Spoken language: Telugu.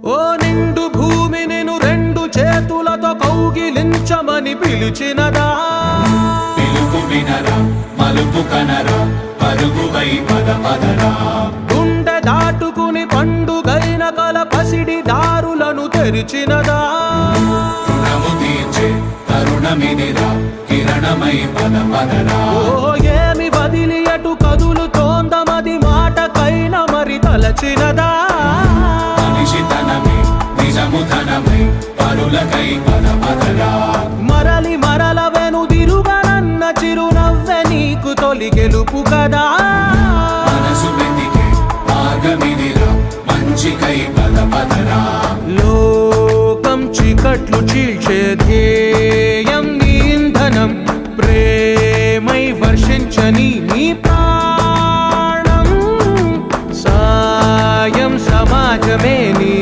ఓ నిండు భూమి నిన్ను రెండు చేతులతో కౌగిలించమని పిలిచినదా పిలుపు వినరా మలుపు కనరా పరుగువై పద పదరా గుండె దాటుకుని పండుగైన కల పసిడి దారులను తెరిచినదా రుణము తీర్చే తరుణమిదిరా కిరణమై పద పదరా ఓ ఏమి వదిలి అటు కదులుతోందమది మాటకైన మరి తలచినదా మనిషితనమే నిజముతనమై పరులకై పద పదరా మరలి మరల వెనుదిరుగనన్న చిరునవ్వె నీకు తొలి గెలుపు కదా మనసు వెతికే మార్గమిదిరా మంచికై పద పదరా లోకం చీకట్లు చీల్చే ధ్యేయం నీ ఇంధనం ప్రేమై వర్షించని నీ ప్రాణం సాయం సమాజమే నీ